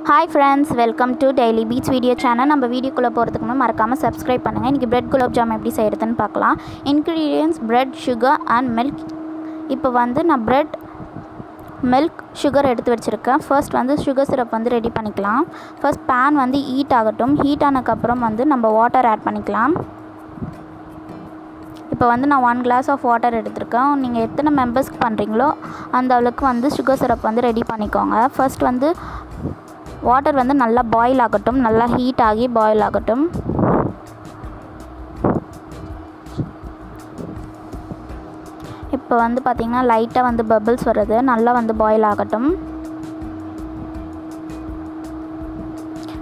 Hi friends, welcome to Daily Beats video channel. நம்ம வீடியோக்குள்ள போறதுக்கு முன்னாடி மறக்காம subscribe பண்ணுங்க. இன்னைக்கு bread gulabjamun எப்படி செய்யறதுன்னு பார்க்கலாம். Ingredients bread, sugar and milk. இப்போ வந்து நான் bread, milk, sugar எடுத்து வச்சிருக்கேன். First வந்து sugar syrup வந்து ரெடி பண்ணிக்கலாம். First pan வந்து heat ஆகட்டும். Heat ஆனதுக்கு அப்புறம் வந்து நம்ம water add பண்ணிக்கலாம். இப்போ வந்து நான் 1 glass of water எடுத்துர்க்கேன். நீங்க எத்தனை மெம்பர்ஸ்க்கு பண்றீங்களோ அந்த அளவுக்கு வந்து sugar syrup வந்து ரெடி பண்ணிக்கோங்க. First வந்து water வந்து நல்லா பாயில் ஆகட்டும், நல்லா ஹீட் ஆகி பாயில் ஆகட்டும். இப்போ வந்து பாத்தீங்கன்னா லைட்டா வந்து bubbles வருது, நல்லா வந்து பாயில் ஆகட்டும்.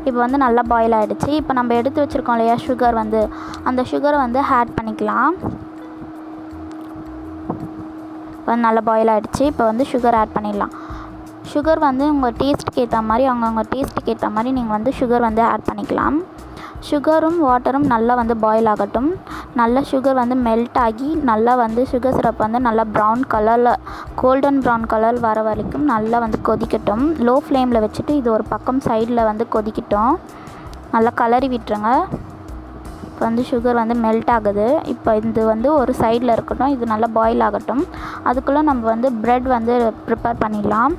இப்போ வந்து நல்லா பாயில் ஆயிடுச்சு. இப்போ நம்ம எடுத்து வச்சிருக்கோம் இல்லையா sugar வந்து அந்த sugar வந்து ஆட் பண்ணிக்கலாம். இப்போ நல்லா பாயில் ஆயிடுச்சு. இப்போ வந்து sugar ஆட் பண்ணிடலாம். சுகர் வந்து உங்கள் டேஸ்ட்டுக்கு ஏற்ற மாதிரி அவங்கவுங்க டேஸ்ட்டுக்கு ஏற்ற மாதிரி நீங்கள் வந்து சுகர் வந்து ஆட் பண்ணிக்கலாம். சுகரும் வாட்டரும் நல்லா வந்து பாயில் ஆகட்டும். நல்லா சுகர் வந்து மெல்ட் ஆகி நல்லா வந்து சுகர் சிரப் வந்து நல்லா ப்ரௌன் கலரில் கோல்டன் ப்ரௌன் கலர் வர வரைக்கும் நல்லா வந்து கொதிக்கட்டும். லோ ஃப்ளேமில் வச்சுட்டு இது ஒரு பக்கம் சைடில் வந்து கொதிக்கட்டும். நல்லா கலரி விட்டுருங்க. இப்போ வந்து சுகர் வந்து மெல்ட் ஆகுது. இப்போ இது வந்து ஒரு சைடில் இருக்கட்டும், இது நல்லா பாயில் ஆகட்டும். அதுக்குள்ளே நம்ம வந்து ப்ரெட் வந்து ப்ரிப்பேர் பண்ணிடலாம்.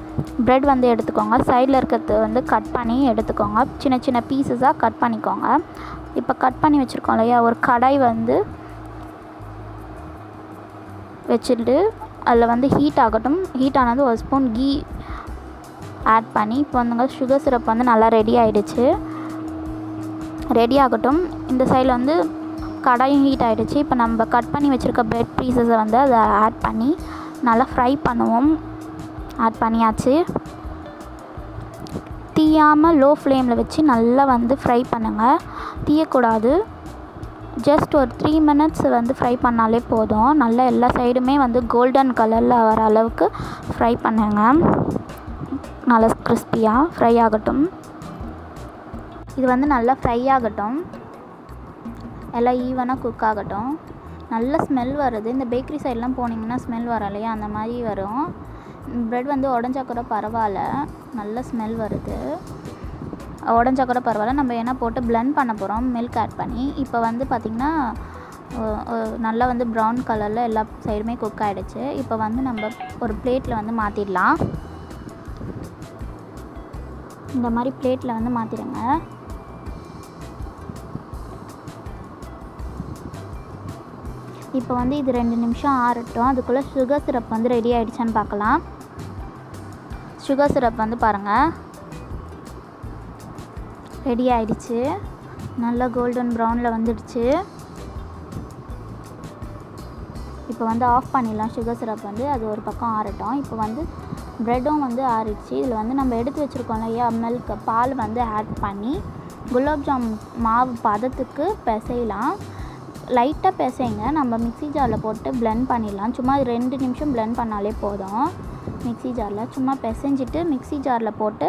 ப்ரெட் வந்து எடுத்துக்கோங்க, சைடில் இருக்கிறது வந்து கட் பண்ணி எடுத்துக்கோங்க, சின்ன சின்ன பீசஸாக கட் பண்ணிக்கோங்க. இப்போ கட் பண்ணி வச்சுருக்கோம் இல்லையா, ஒரு கடாய் வந்து வச்சுட்டு அதில் வந்து ஹீட் ஆகட்டும். ஹீட் ஆனது ஒரு ஸ்பூன் கீ ஆட் பண்ணி இப்போ வந்துங்க சுகர் சிரப் வந்து நல்லா ரெடி ஆகிடுச்சு. ரெடி ஆகட்டும். இந்த சைடில் வந்து கடாயும் ஹீட் ஆகிடுச்சு. இப்போ நம்ம கட் பண்ணி வச்சுருக்க பிரெட் பீசஸை வந்து அதை ஆட் பண்ணி நல்லா ஃப்ரை பண்ணுவோம். ஆட் பண்ணியாச்சு. தீயாமல் லோ ஃப்ளேமில் வச்சு நல்லா வந்து ஃப்ரை பண்ணுங்கள், தீயக்கூடாது. ஜஸ்ட் ஒரு 3 minutes வந்து ஃப்ரை பண்ணாலே போதும். நல்லா எல்லா சைடுமே வந்து கோல்டன் கலரில் வர அளவுக்கு ஃப்ரை பண்ணுங்க. நல்லா கிறிஸ்பியாக ஃப்ரை ஆகட்டும். இது வந்து நல்லா ஃப்ரை ஆகட்டும், எல்லாம் ஈவனாக குக் ஆகட்டும். நல்ல ஸ்மெல் வருது. இந்த பேக்கரி சைட்லாம் போனீங்கன்னா ஸ்மெல் வரும் இல்லையா, அந்த மாதிரி வரும். ப்ரெட் வந்து உடஞ்சா கூட பரவாயில்ல, நல்ல ஸ்மெல் வருது. உடஞ்சா கூட பரவாயில்ல. நம்ம என்ன போட்டு பிளெண்ட் பண்ண போகிறோம் மில்க் ஆட் பண்ணி. இப்போ வந்து பார்த்திங்கன்னா நல்லா வந்து ப்ரௌன் கலரில் எல்லா சைடுமே குக் ஆகிடுச்சு. இப்போ வந்து நம்ம ஒரு பிளேட்டில் வந்து மாற்றிடலாம். இந்த மாதிரி பிளேட்டில் வந்து மாற்றிடுங்க. இப்போ வந்து இது 2 நிமிஷம் ஆறட்டும். அதுக்குள்ளே சுகர் சிரப் வந்து ரெடி ஆகிடுச்சான்னு பார்க்கலாம். சுகர் சிரப் வந்து பாருங்கள் ரெடி ஆகிடுச்சு. நல்லா கோல்டன் ப்ரௌனில் வந்துடுச்சு. இப்போ வந்து ஆஃப் பண்ணிடலாம் சுகர் சிரப் வந்து, அது ஒரு பக்கம் ஆறட்டும். இப்போ வந்து ப்ரெட்டும் வந்து ஆறிடுச்சு. இதில் வந்து நம்ம எடுத்து வச்சுருக்கோம் இல்லையா மில்க், பால் வந்து ஆட் பண்ணி குலாப்ஜாமுன் மாவு பதத்துக்கு பிசையலாம். லைட்டாக பிசைங்க. நம்ம மிக்ஸி ஜாரில் போட்டு பிளெண்ட் பண்ணிடலாம். சும்மா 2 நிமிஷம் பிளெண்ட் பண்ணாலே போதும். மிக்ஸி ஜாரில் சும்மா பிசைஞ்சிட்டு மிக்ஸி ஜாரில் போட்டு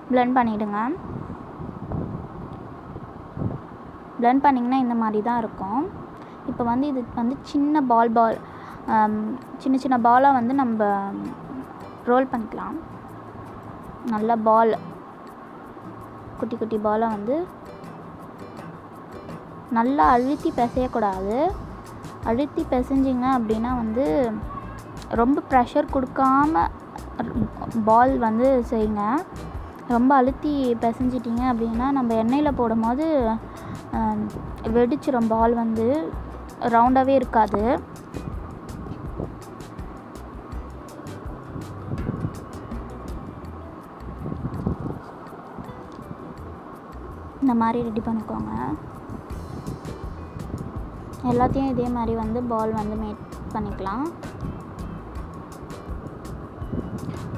பிளெண்ட் பண்ணிவிடுங்க. பிளெண்ட் பண்ணிங்கன்னா இந்த மாதிரி தான் இருக்கும். இப்போ வந்து இது வந்து சின்ன சின்ன சின்ன பாலாக வந்து நம்ம ரோல் பண்ணிக்கலாம். நல்ல பால், குட்டி குட்டி பாலாக வந்து நல்லா அழுத்தி பிசையக்கூடாது. அழுத்தி பிசைஞ்சிங்க அப்படின்னா வந்து ரொம்ப ப்ரெஷர் கொடுக்காம பால் வந்து செய்யுங்க. ரொம்ப அழுத்தி பிசைஞ்சிட்டிங்க அப்படின்னா நம்ம எண்ணெயில் போடும் போது வெடிச்சிடும், பால் வந்து ரவுண்டாகவே இருக்காது. இந்த மாதிரி ரெடி பண்ணிக்கோங்க. எல்லாத்தையும் இதே மாதிரி வந்து பால் வந்து மேட் பண்ணிக்கலாம்.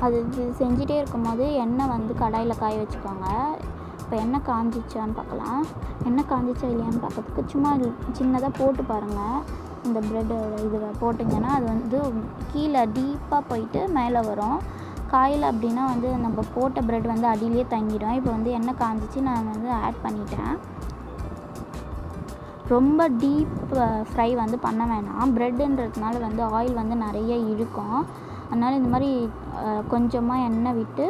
அது செஞ்சிட்டே இருக்கும்போது எண்ணெய் வந்து கடாயில் காய வச்சுக்கோங்க. இப்போ எண்ணெய் காஞ்சிச்சான்னு பார்க்கலாம். எண்ணெய் காஞ்சிச்சா இல்லையான்னு பார்க்கறதுக்கு சும்மா சின்னதாக போட்டு பாருங்கள். இந்த ப்ரெட்டு இது போட்டிங்கன்னா அது வந்து கீழே டீப்பாக போயிட்டு மேலே வரும். காயில் அப்படின்னா வந்து நம்ம போட்ட ப்ரெட் வந்து அடியிலே தங்கிடும். இப்போ வந்து எண்ணெய் காஞ்சிச்சு, நான் வந்து ஆட் பண்ணிட்டேன். ரொம்ப டீப் ஃப்ரை வந்து பண்ண வேணாம். ப்ரெட்டுன்றதுனால வந்து ஆயில் வந்து நிறைய இழுக்கும். அதனால் இந்த மாதிரி கொஞ்சமாக எண்ணெய் விட்டு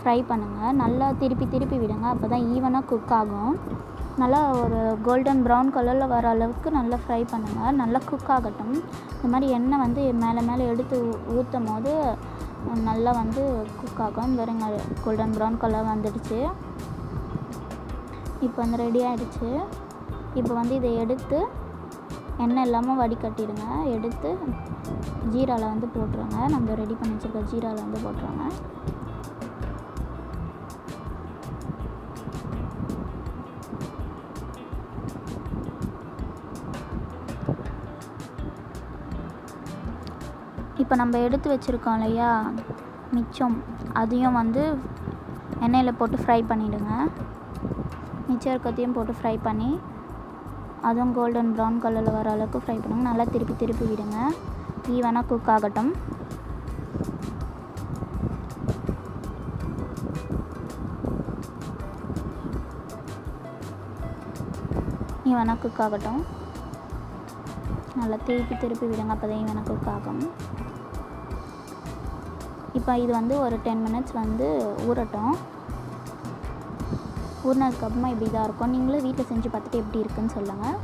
ஃப்ரை பண்ணுங்கள். நல்லா திருப்பி விடுங்க. அப்போ தான் ஈவனாக குக் ஆகும். நல்லா ஒரு கோல்டன் ப்ரௌன் கலரில் வர அளவுக்கு நல்லா ஃப்ரை பண்ணுங்கள். நல்லா குக் ஆகட்டும். இந்த மாதிரி எண்ணெய் வந்து மேலே எடுத்து ஊற்றும் போது நல்லா வந்து குக் ஆகும். பாருங்க, கோல்டன் ப்ரௌன் கலர் வந்துடுச்சு. இப்போ வந்து ரெடி ஆகிடுச்சு. இப்போ வந்து இதை எடுத்து எண்ணெய் இல்லாமல் வடிகட்டிடுங்க. எடுத்து ஜீராவில் வந்து போட்டுருங்க. நம்ம ரெடி பண்ணி வச்சுருக்க ஜீராவில் வந்து போட்டுருங்க. இப்போ நம்ம எடுத்து வச்சுருக்கோம் இல்லையா மிச்சம், அதையும் வந்து எண்ணெயில் போட்டு ஃப்ரை பண்ணிவிடுங்க. மிச்சம் இருக்கிறதையும் போட்டு ஃப்ரை பண்ணி அதுவும் கோல்டன் ப்ரௌன் கலரில் வர அளவுக்கு ஃப்ரை பண்ணுங்க. நல்லா திருப்பி விடுங்க. ஈவனாக குக் ஆகட்டும். ஈவனாக குக் ஆகட்டும். நல்லா திருப்பி விடுங்க. அப்போ தான் ஈவனாக குக் ஆகும். இப்போ இது வந்து ஒரு 10 minutes வந்து ஊறட்டும். ஊறினதுக்கப்புறமா இப்படி தான் இருக்கும். நீங்களும் வீட்டில் செஞ்சு பார்த்துட்டு எப்படி இருக்குன்னு சொல்லுங்கள்.